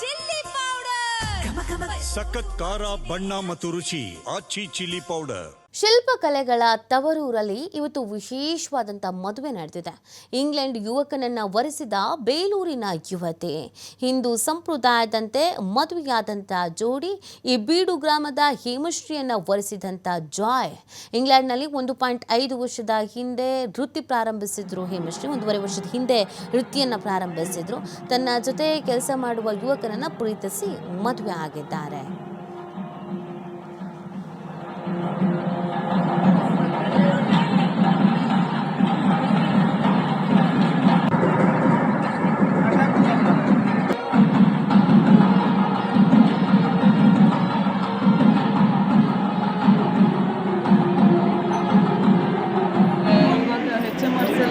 Chilli powder, ಸಖತ್ ಖಾರ, ಬಣ್ಣ ಮತ್ತು ರುಚಿ. ಆಚಿ ಚಿಲ್ಲಿ ಪೌಡರ್. ಶಿಲ್ಪಕಲೆಗಳ ತವರೂರಲ್ಲಿ ಇವತ್ತು ವಿಶೇಷವಾದಂಥ ಮದುವೆ ನಡೆದಿದೆ. ಇಂಗ್ಲೆಂಡ್ ಯುವಕನನ್ನ ವರಿಸಿದ ಬೇಲೂರಿನ ಯುವತಿ. ಹಿಂದೂ ಸಂಪ್ರದಾಯದಂತೆ ಮದುವೆಯಾದಂಥ ಜೋಡಿ ಈ ಬೀಡು ಗ್ರಾಮದ ಹೇಮಶ್ರೀಯನ್ನ ವರಿಸಿದಂಥ ಜಾಯ್. ಇಂಗ್ಲೆಂಡ್ನಲ್ಲಿ 1.5 ವರ್ಷದ ಹಿಂದೆ ವೃತ್ತಿ ಪ್ರಾರಂಭಿಸಿದ್ರು ಹೇಮಶ್ರೀ. 1.5 ವರ್ಷದ ಹಿಂದೆ ವೃತ್ತಿಯನ್ನು ಪ್ರಾರಂಭಿಸಿದ್ರು. ತನ್ನ ಜೊತೆ ಕೆಲಸ ಮಾಡುವ ಯುವಕನನ್ನ ಪ್ರೀತಿಸಿ ಮದುವೆ ಆಗಿದ್ದಾರೆ.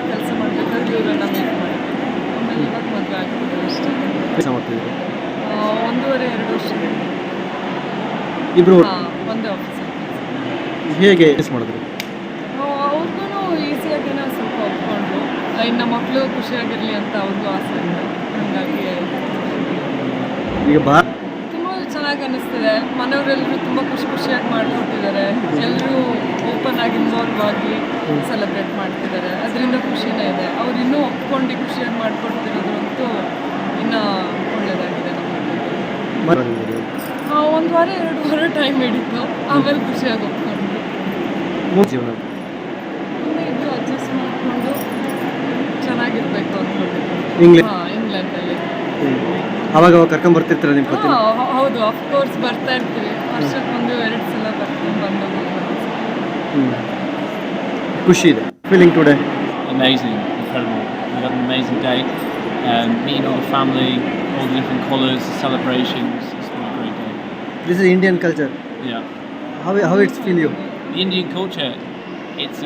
ಕೆಲಸ ಮಾಡಬೇಕಾದ್ರೆ ಇವರನ್ನ ಮೀಟ್ ಮಾಡಿದ್ವಿ. ಆಮೇಲೆ ಇವಾಗ ಮದುವೆ ಆಗ್ತಿದೆ ಅಷ್ಟೇ. 1.5-2 ವರ್ಷ ಇಬ್ರು ಒಂದೇ ಆಫೀಸಲ್ಲಿ ಹೇಗೆ ಮಾಡಿದ್ರು? ಅವ್ರಿಗೂ ಈಸಿಯಾಗಿನ ಸ್ವಲ್ಪ ಒಪ್ಕೊಂಡ್ರು. ಇನ್ನು ಮಕ್ಕಳು ಖುಷಿಯಾಗಿರಲಿ ಅಂತ ಅವ್ರಿಗೂ ಆಸೆ ಇದೆ. ಹಾಗಾಗಿ ಈಗ ತುಂಬ ಚೆನ್ನಾಗಿ ಅನ್ನಿಸ್ತಿದೆ. ಮನೆಯವರೆಲ್ಲರೂ ತುಂಬ ಖುಷಿಯಾಗಿ ಮಾಡಿಕೊಟ್ಟಿದ್ದಾರೆ. ಎಲ್ಲರೂ ಓಪನ್ ಆಗಿ ಇನ್ವಾಲ್ವ್ ಆಗಿ ಸೆಲೆಬ್ರೇಟ್ ಮಾಡ್ತಿದ್ದಾರೆ. ಅದರಿಂದ ಖುಷಿನೇ ಇದೆ. ಅವ್ರು ಇನ್ನೂ ಒಪ್ಕೊಂಡು ಖುಷಿಯಾಗಿ ಮಾಡಿಕೊಡ್ತಿರೋದಂತೂ ಇನ್ನೂ ಒಳ್ಳೆಯದಾಗಿದೆ ನಮಗೆ. 1 ವಾರ 2 ವಾರ ಟೈಮ್ ಹಿಡಿತು. ಆಮೇಲೆ ಖುಷಿಯಾಗಿ ಒಪ್ಕೊಂಡ್ರು. ಜೀವನ ಇದು ಅಡ್ಜಸ್ಟ್ ಮಾಡಿಕೊಂಡು ಚೆನ್ನಾಗಿರ್ಬೇಕು ಅಂದ್ಕೊಂಡಿದ್ದು. ಇಂಗ್ಲೆಂಡಲ್ಲಿ ಅವಾಗ ಕರ್ಕೊಂಡ್ ಬರ್ತಿರ್ತಾರೆ ನಿಮ್ಮ ಪತಿ? ಹೌದು, ಅಫ್ಕೋರ್ಸ್ ಬರ್ತಾ ಇರ್ತೀವಿ. ವರ್ಷಕ್ಕೊಂದು 2 ಸಲ ಬಂದು ಖುಷಿ ಇದೆ. Feeling today? Amazing, incredible. We had an amazing day. Meeting all the family, all the different colours, the celebrations. It's been a great day. This is Indian culture. Yeah. How it's feel you? The Indian culture, it's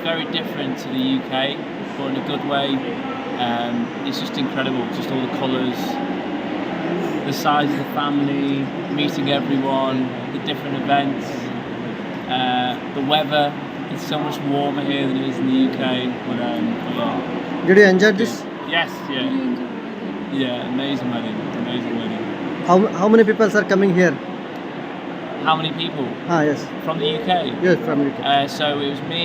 very different to the UK, but in a good way. It's just incredible. Just all the colours, the size of the family, meeting everyone, the different events, the weather. It's so much warmer here than it is in the UK. But yeah. Did you enjoy this? Yes, yeah. Yeah, amazing wedding. Amazing wedding. How many people are coming here? How many people? Yes. From the UK? Yes, from UK. So it was me,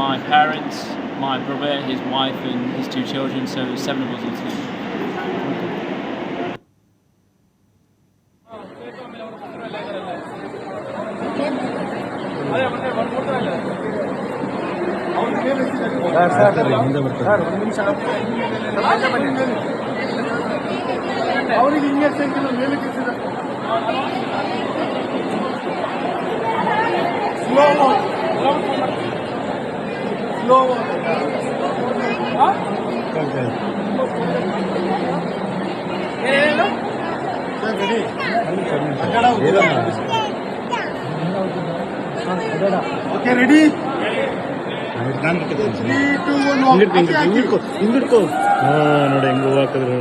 my parents, my brother, his wife and his 2 children. So there were 7 of us all together. ಅವರಿಗೆ injection ಮೇಲಕ್ಕೆ okay ready? ಹಿಂಗಿಟ್ಕೋ ನೋಡಿ ಹೆಂಗ್ ಹೂವು ಹಾಕಿದ್ರೆ